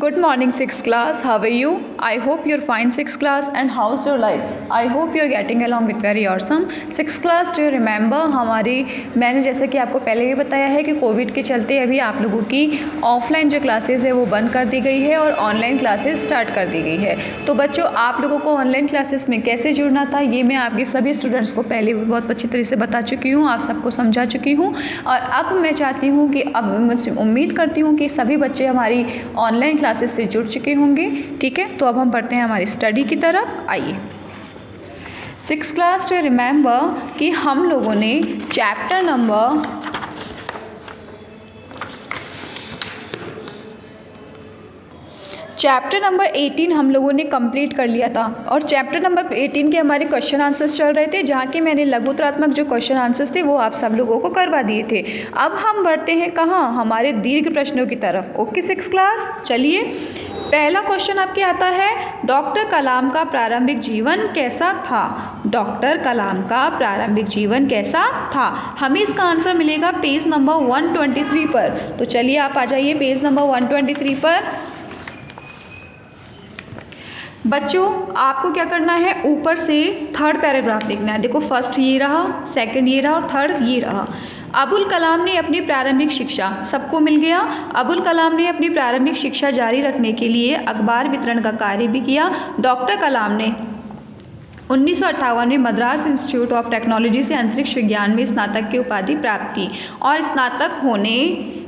Good morning, 6th class. How are you? I hope you're fine, 6th class. And how's your life? I hope you're getting along with very awesome. 6th class, do you remember मैंने जैसा कि आपको पहले भी बताया है कि Covid के चलते अभी आप लोगों की ऑफलाइन जो क्लासेस है वो बंद कर दी गई है और ऑनलाइन क्लासेस स्टार्ट कर दी गई है। तो बच्चों, आप लोगों को ऑनलाइन क्लासेस में कैसे जुड़ना था ये मैं आपके सभी स्टूडेंट्स को पहले भी बहुत अच्छी तरह से बता चुकी हूँ, आप सबको समझा चुकी हूँ। और अब मैं चाहती हूँ कि अब मुझसे उम्मीद करती हूँ कि सभी बच्चे हमारी ऑनलाइन क्लासेस से जुड़ चुके होंगे। ठीक है, तो अब हम पढ़ते हैं हमारी स्टडी की तरफ। आइए, 6th क्लास टू रिमेंबर कि हम लोगों ने चैप्टर नंबर 18 हम लोगों ने कंप्लीट कर लिया था और चैप्टर नंबर 18 के हमारे क्वेश्चन आंसर्स चल रहे थे, जहाँ के मैंने लघुत्रात्मक जो क्वेश्चन आंसर्स थे वो आप सब लोगों को करवा दिए थे। अब हम बढ़ते हैं कहाँ, हमारे दीर्घ प्रश्नों की तरफ। ओके 6th क्लास, चलिए पहला क्वेश्चन आपके आता है, डॉक्टर कलाम का प्रारंभिक जीवन कैसा था। डॉक्टर कलाम का प्रारंभिक जीवन कैसा था, हमें इसका आंसर मिलेगा पेज नंबर 123 पर। तो चलिए आप आ जाइए पेज नंबर 123 पर। बच्चों, आपको क्या करना है, ऊपर से थर्ड पैराग्राफ देखना है। देखो, फर्स्ट ये रहा, सेकंड ये रहा और थर्ड ये रहा। अबुल कलाम ने अपनी प्रारंभिक शिक्षा, सबको मिल गया। अबुल कलाम ने अपनी प्रारंभिक शिक्षा जारी रखने के लिए अखबार वितरण का कार्य भी किया। डॉक्टर कलाम ने 1958 में मद्रास इंस्टीट्यूट ऑफ टेक्नोलॉजी से अंतरिक्ष विज्ञान में स्नातक की उपाधि प्राप्त की और स्नातक होने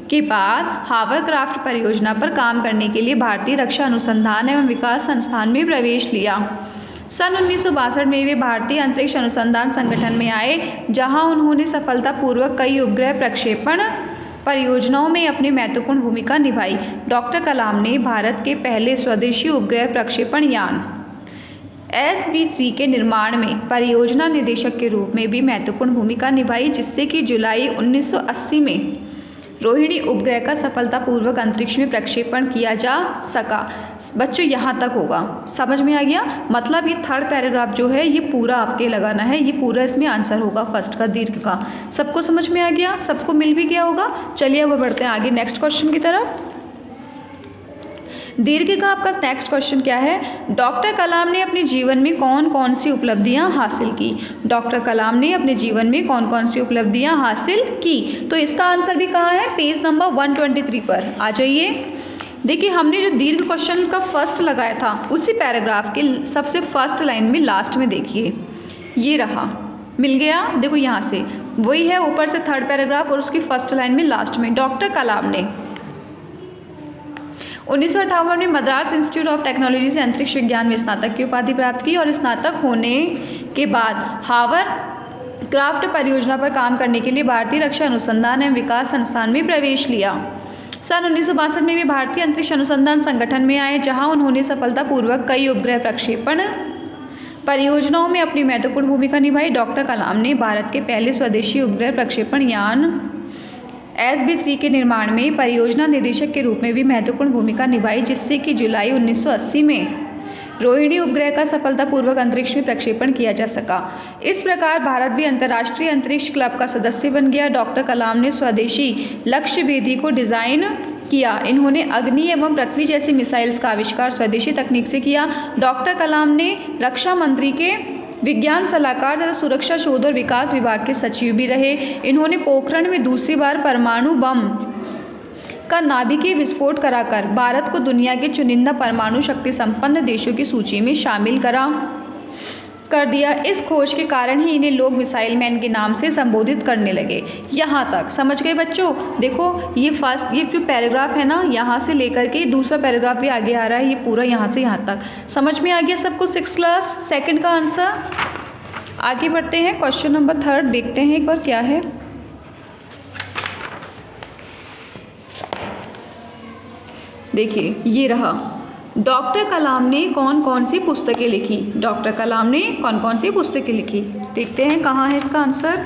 के बाद हावरक्राफ्ट परियोजना पर काम करने के लिए भारतीय रक्षा अनुसंधान एवं विकास संस्थान में प्रवेश लिया। सन 1962 में वे भारतीय अंतरिक्ष अनुसंधान संगठन में आए, जहां उन्होंने सफलतापूर्वक कई उपग्रह प्रक्षेपण परियोजनाओं में अपनी महत्वपूर्ण भूमिका निभाई। डॉक्टर कलाम ने भारत के पहले स्वदेशी उपग्रह प्रक्षेपण यान SB3 के निर्माण में परियोजना निदेशक के रूप में भी महत्वपूर्ण भूमिका निभाई, जिससे कि जुलाई 1980 में रोहिणी उपग्रह का सफलतापूर्वक अंतरिक्ष में प्रक्षेपण किया जा सका। बच्चों, यहाँ तक होगा, समझ में आ गया। मतलब ये थर्ड पैराग्राफ जो है ये पूरा आपके लगाना है, ये पूरा इसमें आंसर होगा फर्स्ट का, दीर्घ का। सबको समझ में आ गया, सबको मिल भी गया होगा। चलिए अब बढ़ते हैं आगे नेक्स्ट क्वेश्चन की तरफ। दीर्घ का आपका नेक्स्ट क्वेश्चन क्या है, डॉक्टर कलाम ने अपने जीवन में कौन कौन सी उपलब्धियां हासिल की। डॉक्टर कलाम ने अपने जीवन में कौन कौन सी उपलब्धियां हासिल की, तो इसका आंसर भी कहाँ है, पेज नंबर 123 पर आ जाइए। देखिए, हमने जो दीर्घ क्वेश्चन का फर्स्ट लगाया था उसी पैराग्राफ के सबसे फर्स्ट लाइन में लास्ट में देखिए, ये रहा, मिल गया। देखो यहाँ से वही है, ऊपर से थर्ड पैराग्राफ और उसकी फर्स्ट लाइन में लास्ट में, डॉक्टर कलाम ने 1958 में मद्रास इंस्टीट्यूट ऑफ टेक्नोलॉजी से अंतरिक्ष विज्ञान में स्नातक की उपाधि प्राप्त की और स्नातक होने के बाद हावरक्राफ्ट परियोजना पर काम करने के लिए भारतीय रक्षा अनुसंधान एवं विकास संस्थान में प्रवेश लिया। सन 1962 में वे भारतीय अंतरिक्ष अनुसंधान संगठन में आए, जहां उन्होंने सफलतापूर्वक कई उपग्रह प्रक्षेपण परियोजनाओं में अपनी महत्वपूर्ण भूमिका निभाई। डॉक्टर कलाम ने भारत के पहले स्वदेशी उपग्रह प्रक्षेपण यान SB3 के निर्माण में परियोजना निदेशक के रूप में भी महत्वपूर्ण भूमिका निभाई, जिससे कि जुलाई 1980 में रोहिणी उपग्रह का सफलतापूर्वक अंतरिक्ष में प्रक्षेपण किया जा सका। इस प्रकार भारत भी अंतर्राष्ट्रीय अंतरिक्ष क्लब का सदस्य बन गया। डॉक्टर कलाम ने स्वदेशी लक्ष्य भेदी को डिज़ाइन किया। इन्होंने अग्नि एवं पृथ्वी जैसी मिसाइल्स का आविष्कार स्वदेशी तकनीक से किया। डॉक्टर कलाम ने रक्षा मंत्री के विज्ञान सलाहकार तथा सुरक्षा शोध और विकास विभाग के सचिव भी रहे। इन्होंने पोखरण में दूसरी बार परमाणु बम का नाभिकीय विस्फोट कराकर भारत को दुनिया के चुनिंदा परमाणु शक्ति संपन्न देशों की सूची में शामिल कर दिया। इस खोज के कारण ही इन्हें लोग मिसाइल मैन के नाम से संबोधित करने लगे। यहाँ तक समझ गए बच्चों। देखो, ये जो पैराग्राफ है ना, यहाँ से लेकर के दूसरा पैराग्राफ भी आगे आ रहा है, ये पूरा यहाँ से यहाँ तक समझ में आ गया सबको। 6th क्लास सेकंड का आंसर। आगे बढ़ते हैं, क्वेश्चन नंबर 3 देखते हैं एक बार क्या है। देखिए, ये रहा, डॉक्टर कलाम ने कौन कौन सी पुस्तकें लिखी। डॉक्टर कलाम ने कौन कौन सी पुस्तकें लिखी, देखते हैं कहाँ है इसका आंसर।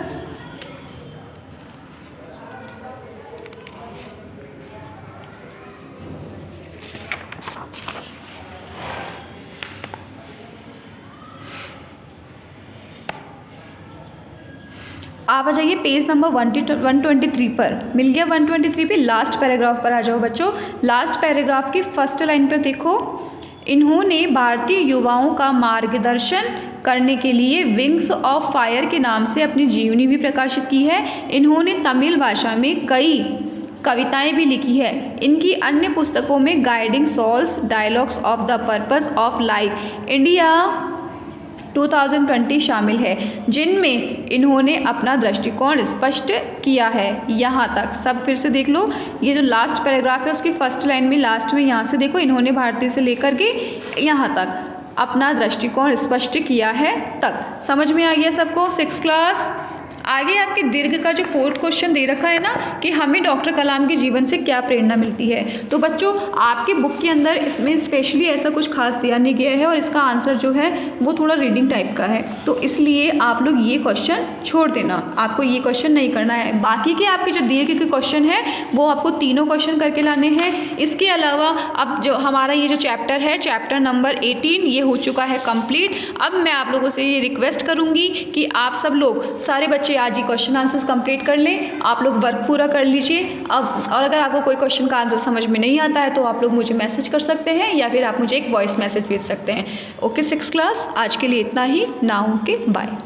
आप आ जाइए पेज नंबर 123 पर। मिल गया 123 पे, लास्ट पैराग्राफ पर आ जाओ बच्चों। लास्ट पैराग्राफ की फर्स्ट लाइन पर देखो, इन्होंने भारतीय युवाओं का मार्गदर्शन करने के लिए विंग्स ऑफ फायर के नाम से अपनी जीवनी भी प्रकाशित की है। इन्होंने तमिल भाषा में कई कविताएं भी लिखी है। इनकी अन्य पुस्तकों में guiding souls, dialogues of the purpose of life India 2020 शामिल है, जिनमें इन्होंने अपना दृष्टिकोण स्पष्ट किया है। यहाँ तक सब फिर से देख लो, ये जो लास्ट पैराग्राफ है उसकी फर्स्ट लाइन में लास्ट में यहाँ से देखो, इन्होंने भारतीय से लेकर के यहाँ तक अपना दृष्टिकोण स्पष्ट किया है तक। समझ में आ गया सबको? 6th class. आगे आपके दीर्घ का जो 4th क्वेश्चन दे रखा है ना कि हमें डॉक्टर कलाम के जीवन से क्या प्रेरणा मिलती है, तो बच्चों आपके बुक के अंदर इसमें स्पेशली ऐसा कुछ खास दिया नहीं गया है और इसका आंसर जो है वो थोड़ा रीडिंग टाइप का है, तो इसलिए आप लोग ये क्वेश्चन छोड़ देना, आपको ये क्वेश्चन नहीं करना है। बाकी के आपके जो दीर्घ के क्वेश्चन है वो आपको तीनों क्वेश्चन करके लाने हैं। इसके अलावा अब जो हमारा ये जो चैप्टर है, चैप्टर नंबर 18, ये हो चुका है कंप्लीट। अब मैं आप लोगों से ये रिक्वेस्ट करूँगी कि आप सब लोग सारे बच्चे आज ही क्वेश्चन आंसर्स कंप्लीट कर लें, आप लोग वर्क पूरा कर लीजिए। अब और अगर आपको कोई क्वेश्चन का आंसर समझ में नहीं आता है तो आप लोग मुझे मैसेज कर सकते हैं या फिर आप मुझे एक वॉइस मैसेज भेज सकते हैं। ओके 6th क्लास, आज के लिए इतना ही। Now okay, bye.